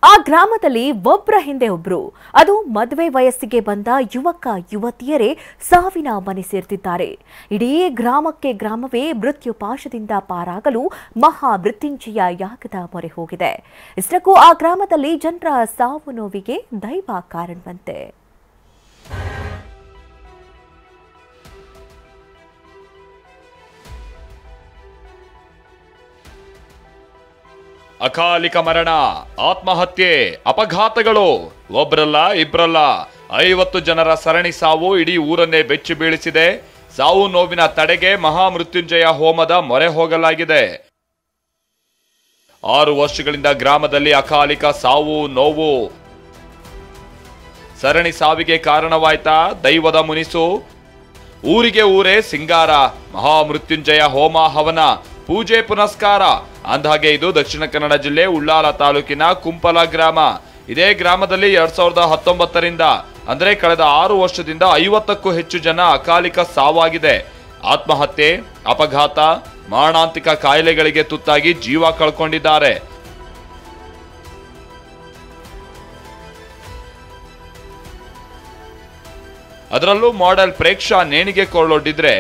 ಆ ಗ್ರಾಮದಲ್ಲಿ ಒಬ್ಬರ ಹಿಂದೆ ಒಬ್ರು, ಅದು ಮದುವೆ ವಯಸ್ಸಿಗೆ ಬಂದ ಯುವಕ ಯುವತಿಯರೇ ಸಾವಿನ ಮನೆ ಸೇರ್ತಿದ್ದಾರೆ. ಇಡೀ ಗ್ರಾಮವೇ ಮೃತ್ಯು ಪಾಶದಿಂದ ಪಾರಾಗಲು ಮಹಾ ಮೃತ್ಯುಂಜಯ ಯಾಗದ ಮೊರೆ ಹೋಗಿದೆ. ಇಷ್ಟಕ್ಕೂ ಆ ಗ್ರಾಮದಲ್ಲಿ ಜನರ ಸಾವು ನೋವಿಗೆ ದೈವ ಕಾರಣವಂತೆ. ಅಕಾಲಿಕ ಮರಣ, ಆತ್ಮಹತ್ಯೆ, ಅಪಘಾತಗಳು, ಒಬ್ರಲ್ಲ ಇಬ್ರಲ್ಲ 50 ಜನರ ಸರಣಿ ಸಾವು ಇಡೀ ಊರನ್ನೇ ಬೆಚ್ಚಿ ಬೀಳಿಸಿದೆ. ಸಾವು ನೋವಿನ ತಡೆಗೆ ಮಹಾಮೃತ್ಯುಂಜಯ ಹೋಮದ ಮೊರೆ ಹೋಗಲಾಗಿದೆ. 6 ವರ್ಷಗಳಿಂದ ಗ್ರಾಮದಲ್ಲಿ ಅಕಾಲಿಕ ಸಾವು ನೋವು. ಸರಣಿ ಸಾವಿಗೆ ಕಾರಣವಾಯ್ತಾ ದೈವದ ಮುನಿಸು? ಊರಿಗೆ ಊರೇ ಸಿಂಗಾರ, ಮಹಾಮೃತ್ಯುಂಜಯ ಹೋಮ ಹವನ, ಪೂಜೆ ಪುನಸ್ಕಾರ. ಅಂದಹಾಗೆ ಇದು ದಕ್ಷಿಣ ಕನ್ನಡ ಜಿಲ್ಲೆ ಉಳ್ಳಾಲ ತಾಲೂಕಿನ ಕುಂಪಲ ಗ್ರಾಮ. ಇದೇ ಗ್ರಾಮದಲ್ಲಿ 2019ರಿಂದ ಅಂದ್ರೆ ಕಳೆದ 6 ವರ್ಷದಿಂದ 50ಕ್ಕೂ ಹೆಚ್ಚು ಜನ ಅಕಾಲಿಕ ಸಾವಾಗಿದೆ. ಆತ್ಮಹತ್ಯೆ, ಅಪಘಾತ, ಮಾರಣಾಂತಿಕ ಕಾಯಿಲೆಗಳಿಗೆ ತುತ್ತಾಗಿ ಜೀವ ಕಳ್ಕೊಂಡಿದ್ದಾರೆ. ಅದರಲ್ಲೂ ಮಾಡೆಲ್ ಪ್ರೇಕ್ಷಾ ನೇಣಿಗೆ ಕೊಳ್ಳೊಡ್ಡಿದ್ರೆ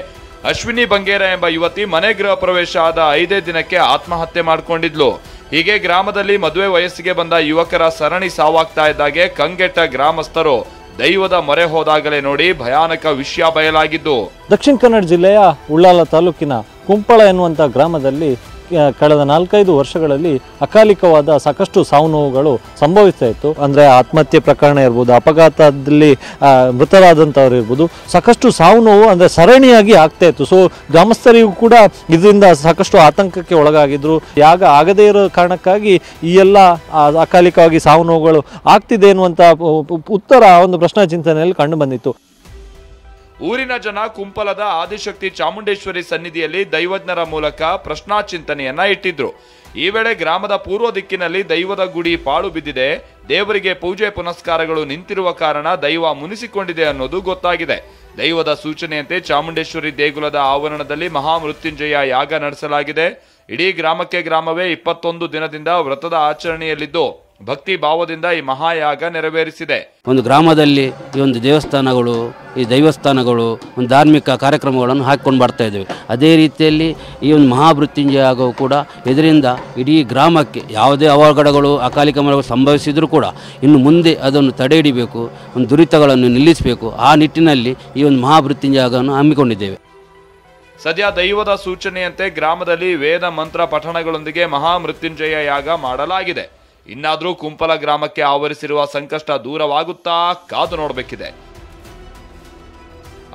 ಅಶ್ವಿನಿ ಬಂಗೇರ ಎಂಬ ಯುವತಿ ಮನೆ ಗೃಹ ಪ್ರವೇಶ ಆದ 5ನೇ ದಿನಕ್ಕೆ ಆತ್ಮಹತ್ಯೆ ಮಾಡಿಕೊಂಡಿದ್ಲು. ಹೀಗೆ ಗ್ರಾಮದಲ್ಲಿ ಮದುವೆ ವಯಸ್ಸಿಗೆ ಬಂದ ಯುವಕರ ಸರಣಿ ಸಾವಾಗ್ತಾ ಇದ್ದಾಗೆ ಕಂಗೆಟ್ಟ ಗ್ರಾಮಸ್ಥರು ದೈವದ ಮೊರೆ ಹೋದಾಗಲೇ ನೋಡಿ ಭಯಾನಕ ವಿಷಯ ಬಯಲಾಗಿದ್ದು. ದಕ್ಷಿಣ ಕನ್ನಡ ಜಿಲ್ಲೆಯ ಉಳ್ಳಾಲ ತಾಲೂಕಿನ ಕುಂಪಳ ಎನ್ನುವಂಥ ಗ್ರಾಮದಲ್ಲಿ ಕಳೆದ 4-5 ವರ್ಷಗಳಲ್ಲಿ ಅಕಾಲಿಕವಾದ ಸಾಕಷ್ಟು ಸಾವು ನೋವುಗಳು ಸಂಭವಿಸ್ತಾ ಇತ್ತು. ಅಂದರೆ ಆತ್ಮಹತ್ಯೆ ಪ್ರಕರಣ ಇರ್ಬೋದು, ಅಪಘಾತದಲ್ಲಿ ಮೃತರಾದಂಥವ್ರು ಇರ್ಬೋದು, ಸಾಕಷ್ಟು ಸಾವು ನೋವು ಅಂದರೆ ಸರಣಿಯಾಗಿ ಆಗ್ತಾ ಇತ್ತು. ಸೊ ಗ್ರಾಮಸ್ಥರಿಗೂ ಕೂಡ ಇದರಿಂದ ಸಾಕಷ್ಟು ಆತಂಕಕ್ಕೆ ಒಳಗಾಗಿದ್ರು. ಯಾಗ ಆಗದೇ ಇರೋ ಕಾರಣಕ್ಕಾಗಿ ಈ ಎಲ್ಲ ಅಕಾಲಿಕವಾಗಿ ಸಾವು ನೋವುಗಳು ಆಗ್ತಿದೆ ಎನ್ನುವಂಥ ಉತ್ತರ ಒಂದು ಪ್ರಶ್ನಾ ಚಿಂತನೆಯಲ್ಲಿ ಕಂಡು ಬಂದಿತ್ತು. ಊರಿನ ಜನ ಕುಂಪಲದ ಆದಿಶಕ್ತಿ ಚಾಮುಂಡೇಶ್ವರಿ ಸನ್ನಿಧಿಯಲ್ಲಿ ದೈವಜ್ಞರ ಮೂಲಕ ಪ್ರಶ್ನಾ ಚಿಂತನೆಯನ್ನ ಇಟ್ಟಿದ್ರು. ಈ ವೇಳೆ ಗ್ರಾಮದ ಪೂರ್ವ ದಿಕ್ಕಿನಲ್ಲಿ ದೈವದ ಗುಡಿ ಪಾಳು ಬಿದ್ದಿದೆ. ದೇವರಿಗೆ ಪೂಜೆ ಪುನಸ್ಕಾರಗಳು ನಿಂತಿರುವ ಕಾರಣ ದೈವ ಮುನಿಸಿಕೊಂಡಿದೆ ಅನ್ನೋದು ಗೊತ್ತಾಗಿದೆ. ದೈವದ ಸೂಚನೆಯಂತೆ ಚಾಮುಂಡೇಶ್ವರಿ ದೇಗುಲದ ಆವರಣದಲ್ಲಿ ಮಹಾಮೃತ್ಯುಂಜಯ ಯಾಗ ನಡೆಸಲಾಗಿದೆ. ಇಡೀ ಗ್ರಾಮವೇ 21 ದಿನದಿಂದ ವ್ರತದ ಆಚರಣೆಯಲ್ಲಿದ್ದು ಭಕ್ತಿ ಭಾವದಿಂದ ಈ ಮಹಾಯಾಗ ನೆರವೇರಿಸಿದೆ. ಒಂದು ಗ್ರಾಮದಲ್ಲಿ ಈ ಒಂದು ದೇವಸ್ಥಾನಗಳು, ಈ ದೈವಸ್ಥಾನಗಳು, ಒಂದು ಧಾರ್ಮಿಕ ಕಾರ್ಯಕ್ರಮಗಳನ್ನು ಹಾಕಿಕೊಂಡು ಬರ್ತಾ ಇದ್ದೇವೆ. ಅದೇ ರೀತಿಯಲ್ಲಿ ಈ ಒಂದು ಮಹಾಮೃತ್ಯುಂಜಯ ಯಾಗವು ಕೂಡ ಇದರಿಂದ ಇಡೀ ಗ್ರಾಮಕ್ಕೆ ಯಾವುದೇ ಅವಘಡಗಳು, ಅಕಾಲಿಕ ಮರಣಗಳು ಸಂಭವಿಸಿದರೂ ಕೂಡ ಇನ್ನು ಮುಂದೆ ಅದನ್ನು ತಡೆ ಹಿಡಿಬೇಕು, ಒಂದು ದುರಿತಗಳನ್ನು ನಿಲ್ಲಿಸಬೇಕು. ಆ ನಿಟ್ಟಿನಲ್ಲಿ ಈ ಒಂದು ಮಹಾಮೃತ್ಯುಂಜಯ ಯಾಗವನ್ನು ಹಮ್ಮಿಕೊಂಡಿದ್ದೇವೆ. ಸದ್ಯ ದೈವದ ಸೂಚನೆಯಂತೆ ಗ್ರಾಮದಲ್ಲಿ ವೇದ ಮಂತ್ರ ಪಠಣಗಳೊಂದಿಗೆ ಮಹಾಮೃತ್ಯುಂಜಯ ಯಾಗ ಮಾಡಲಾಗಿದೆ. ಇನ್ನಾದರೂ ಕುಂಪಲ ಗ್ರಾಮಕ್ಕೆ ಆವರಿಸಿರುವ ಸಂಕಷ್ಟ ದೂರವಾಗುತ್ತಾ ಕಾದು ನೋಡಬೇಕಿದೆ.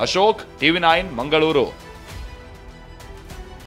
ಅಶೋಕ್, TV9 ಮಂಗಳೂರು.